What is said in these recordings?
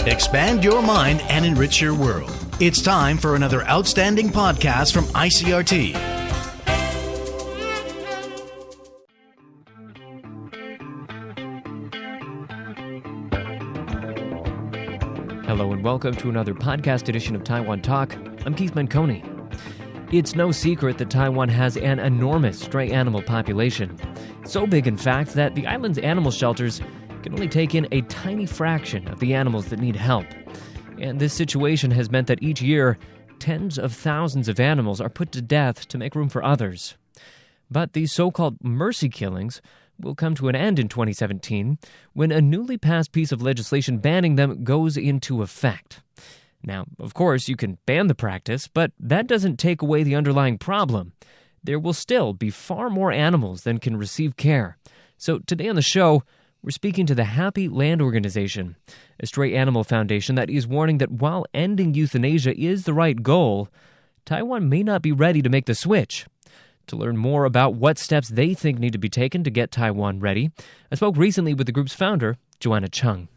Expand your mind and enrich your world. It's time for another outstanding podcast from ICRT. Hello and welcome to another podcast edition of Taiwan Talk. I'm Keith Manconi. It's no secret that Taiwan has an enormous stray animal population. So big, in fact, that the island's animal shelters can only take in a tiny fraction of the animals that need help. And this situation has meant that each year, tens of thousands of animals are put to death to make room for others. But these so-called mercy killings will come to an end in 2017 when a newly passed piece of legislation banning them goes into effect. Now, of course, you can ban the practice, but that doesn't take away the underlying problem. There will still be far more animals than can receive care. So today on the show, we're speaking to the Happy Land Organization, a stray animal foundation that is warning that while ending euthanasia is the right goal, Taiwan may not be ready to make the switch. To learn more about what steps they think need to be taken to get Taiwan ready, I spoke recently with the group's founder, Joanna Chung.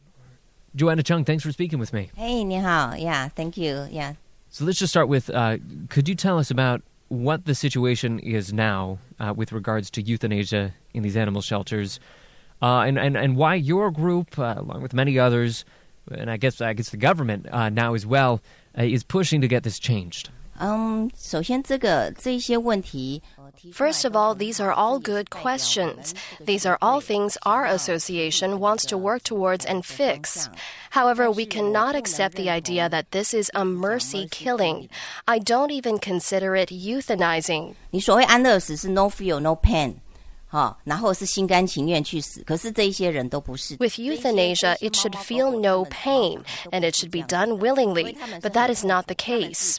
Joanna Chung, thanks for speaking with me. Hey, 你好. Yeah, thank you. Yeah. So let's just start with, could you tell us about what the situation is now with regards to euthanasia in these animal shelters? And why your group, along with many others, and I guess the government now as well, is pushing to get this changed. First of all, these are all good questions. These are all things our association wants to work towards and fix. However, we cannot accept the idea that this is a mercy killing. I don't even consider it euthanizing. 你所谓安乐死是 no fear, no pain. 然后是心甘情愿去死，可是这一些人都不是。 With euthanasia, it should feel no pain, and it should be done willingly, but that is not the case.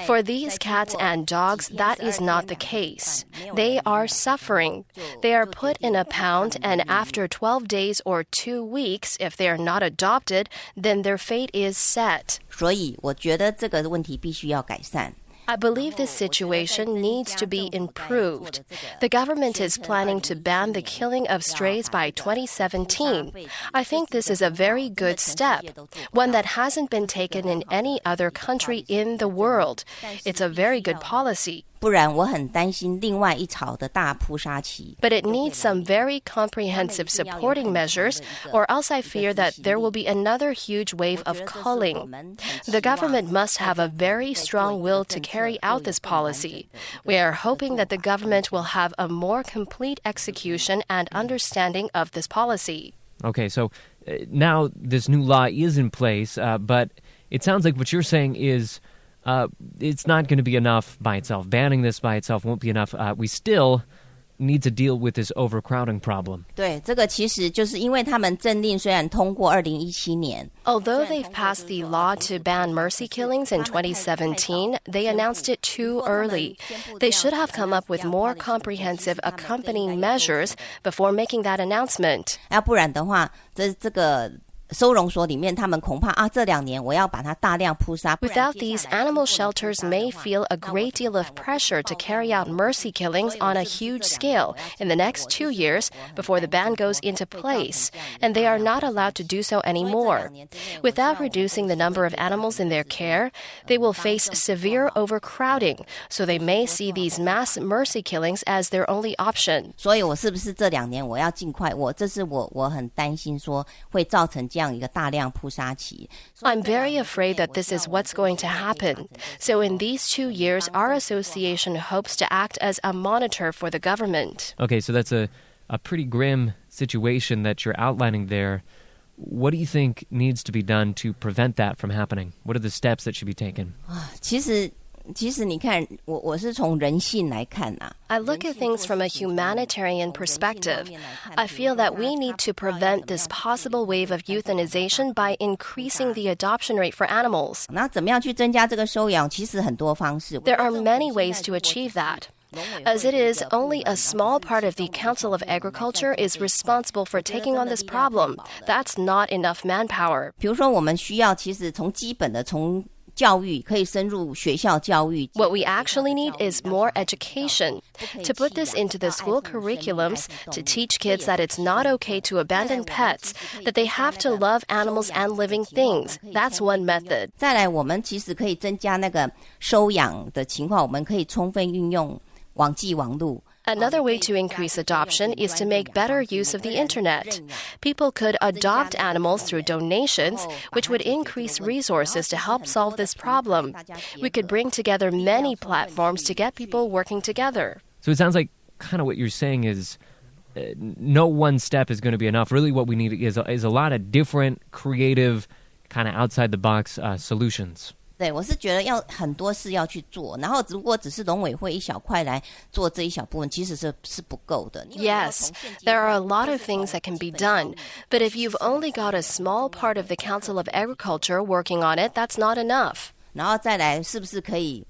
For these cats and dogs, that is not the case. They are suffering. They are put in a pound, and after 12 days or 2 weeks, if they are not adopted, then their fate is set. 所以我觉得这个问题必须要改善。 I believe this situation needs to be improved. The government is planning to ban the killing of strays by 2017. I think this is a very good step, one that hasn't been taken in any other country in the world. It's a very good policy. 不然我很担心另外一潮的大扑杀期。 But it needs some very comprehensive supporting measures, or else I fear that there will be another huge wave of culling. The government must have a very strong will to carry out this policy. We are hoping that the government will have a more complete execution and understanding of this policy. Okay, so now this new law is in place, but it sounds like what you're saying is it's not going to be enough by itself. Banning this by itself won't be enough. We still need to deal with this overcrowding problem. 对，这个其实就是因为他们政令虽然通过2017年。 Although they've passed the law to ban mercy killings in 2017, they announced it too early. They should have come up with more comprehensive accompanying measures before making that announcement. 要不然的话，这个 收容所里面，他们恐怕这2年我要把它大量扑杀。 Without these, animal shelters may feel a great deal of pressure to carry out mercy killings on a huge scale in the next 2 years before the ban goes into place, and they are not allowed to do so anymore. Without reducing the number of animals in their care, they will face severe overcrowding, so they may see these mass mercy killings as their only option. 所以我是不是这2年我要尽快？这是我很担心说会造成这样一个大量扑杀期。 I'm very afraid that this is what's going to happen. So in these 2 years, our association hopes to act as a monitor for the government. Okay, so that's a pretty grim situation that you're outlining there. What do you think needs to be done to prevent that from happening? What are the steps that should be taken? 其实你看，我是从人性来看啊。 I look at things from a humanitarian perspective. I feel that we need to prevent this possible wave of euthanization by increasing the adoption rate for animals. 那怎么样去增加这个收养？其实很多方式。 There are many ways to achieve that. As it is, only a small part of the Council of Agriculture is responsible for taking on this problem. That's not enough manpower. 比如说，我们需要其实从基本的从教育，可以深入学校教育。 What we actually need is more education. To put this into the school curriculums, to teach kids that it's not okay to abandon pets, that they have to love animals and living things. That's one method. 再来，我们其实可以增加那个收养的情况，我们可以充分运用网际网路。 Another way to increase adoption is to make better use of the internet. People could adopt animals through donations, which would increase resources to help solve this problem. We could bring together many platforms to get people working together. So it sounds like kind of what you're saying is no one step is going to be enough. Really what we need is a lot of different, creative, kind of outside-the-box solutions. 对，我是觉得要很多事要去做，然后如果只是农委会一小块来做这一小部分，其实是不够的。 Yes, there are a lot of things that can be done, but if you've only got a small part of the Council of Agriculture working on it, that's not enough. 然后再来，是不是可以，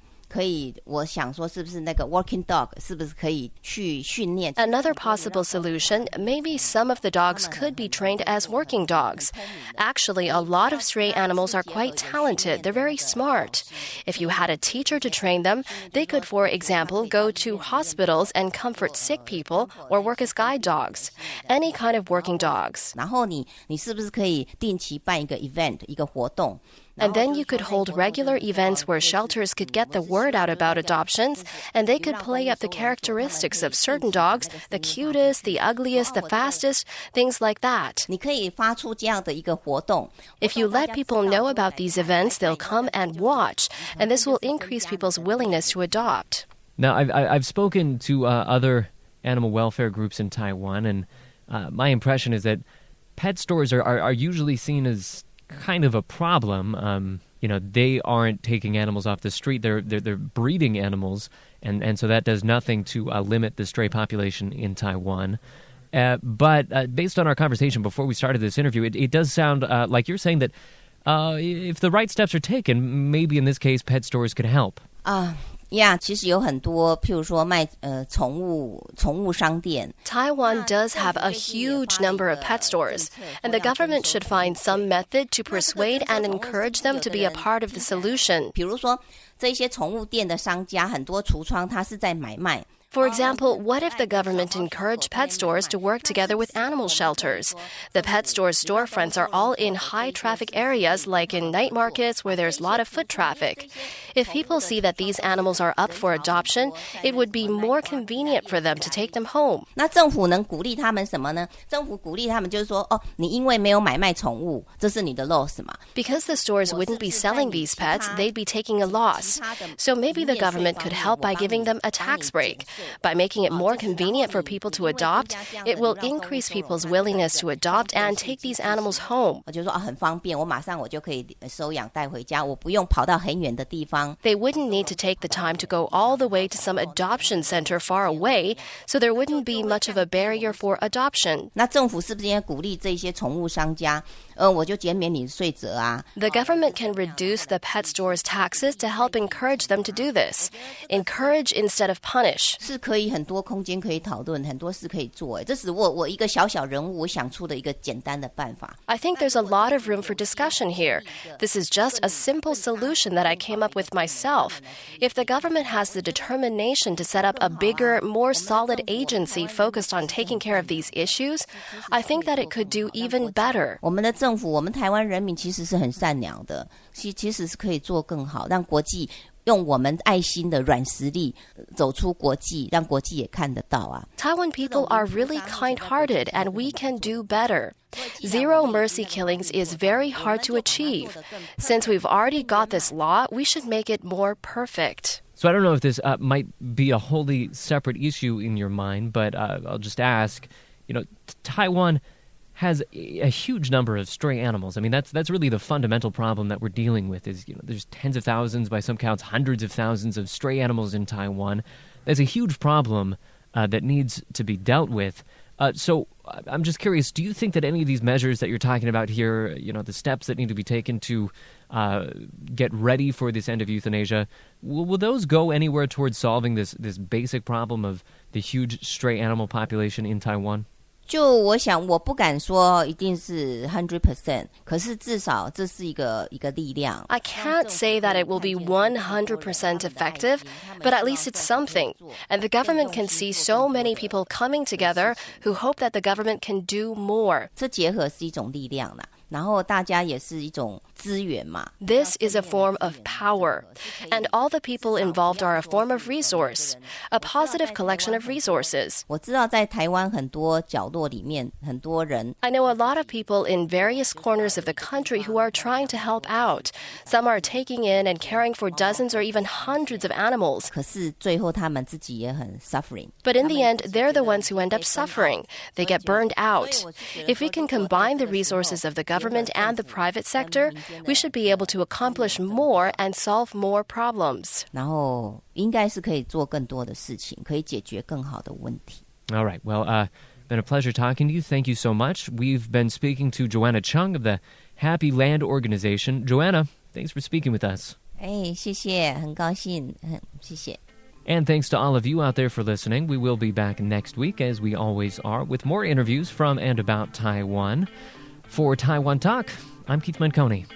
我想说，是不是那个 working dog 是不是可以去训练？ Another possible solution, maybe some of the dogs could be trained as working dogs. Actually, a lot of stray animals are quite talented. They're very smart. If you had a teacher to train them, they could, for example, go to hospitals and comfort sick people or work as guide dogs. Any kind of working dogs. 然后你是不是可以定期办一个 event 一个活动？ And then you could hold regular events where shelters could get the word out about adoptions, and they could play up the characteristics of certain dogs, the cutest, the ugliest, the fastest, things like that. 你可以发出这样的一个活动。 If you let people know about these events, they'll come and watch, and this will increase people's willingness to adopt. Now, I've spoken to other animal welfare groups in Taiwan, and my impression is that pet stores are usually seen as kind of a problem. They aren't taking animals off the street; they're breeding animals, and so that does nothing to limit the stray population in Taiwan. But based on our conversation before we started this interview, it does sound like you're saying that if the right steps are taken, maybe in this case, pet stores could help. Yeah, 其实有很多，譬如说卖宠物商店。 Taiwan does have a huge number of pet stores, and the government should find some method to persuade and encourage them to be a part of the solution. 比如说，这些宠物店的商家，很多橱窗它是在买卖。 For example, what if the government encouraged pet stores to work together with animal shelters? The pet stores' storefronts are all in high-traffic areas, like in night markets where there's a lot of foot traffic. If people see that these animals are up for adoption, it would be more convenient for them to take them home. 那政府能鼓励他们什么呢？政府鼓励他们就是说，你因为没有买卖宠物，这是你的 loss 嘛。 Because the stores wouldn't be selling these pets, they'd be taking a loss. So maybe the government could help by giving them a tax break. By making it more convenient for people to adopt, it will increase people's willingness to adopt and take these animals home. 我就说很方便，我马上我就可以收养带回家，我不用跑到很远的地方。 They wouldn't need to take the time to go all the way to some adoption center far away, so there wouldn't be much of a barrier for adoption. 那政府是不是应该鼓励这些宠物商家？我就减免你税则啊。 The government can reduce the pet store's taxes to help encourage them to do this. Encourage instead of punish. 是可以很多空间可以讨论，很多事可以做。这是我一个小人物我想出的一个简单的办法。 I think there's a lot of room for discussion here. This is just a simple solution that I came up with myself. If the government has the determination to set up a bigger, more solid agency focused on taking care of these issues, I think that it could do even better. 我们的政府，我们台湾人民其实是很善良的，其实是可以做更好，让国际用我们爱心的软实力走出国际，让国际也看得到啊。 Taiwan people are really kind-hearted, and we can do better. Zero mercy killings is very hard to achieve. Since we've already got this law, we should make it more perfect. So I don't know if this might be a wholly separate issue in your mind, but I'll just ask, Taiwan has a huge number of stray animals. I mean, that's really the fundamental problem that we're dealing with is, there's tens of thousands, by some counts, hundreds of thousands of stray animals in Taiwan. There's a huge problem that needs to be dealt with. So I'm just curious, do you think that any of these measures that you're talking about here, the steps that need to be taken to get ready for this end of euthanasia, will those go anywhere towards solving this basic problem of the huge stray animal population in Taiwan? 就我想，我不敢说一定是100%，可是至少这是一个力量。 I can't say that it will be 100% effective, but at least it's something. And the government can see so many people coming together who hope that the government can do more. 这结合是一种力量啦，然后大家也是一种资源嘛。 This is a form of power, and all the people involved are a form of resource, a positive collection of resources. 我知道在台湾很多角落里面，很多人 I know a lot of people in various corners of the country who are trying to help out. Some are taking in and caring for dozens or even hundreds of animals. 可是最后他们自己也很 suffering。 But in the end, they're the ones who end up suffering. They get burned out. If we can combine the resources of the government and the private sector, we should be able to accomplish more and solve more problems. 然后应该是可以做更多的事情，可以解决更好的问题。 All right. Well, been a pleasure talking to you. Thank you so much. We've been speaking to Joanna Chung of the Happy Land Organization. Joanna, thanks for speaking with us. 谢谢，很高兴，谢谢。 And thanks to all of you out there for listening. We will be back next week, as we always are, with more interviews from and about Taiwan. For Taiwan Talk, I'm Keith Manconi.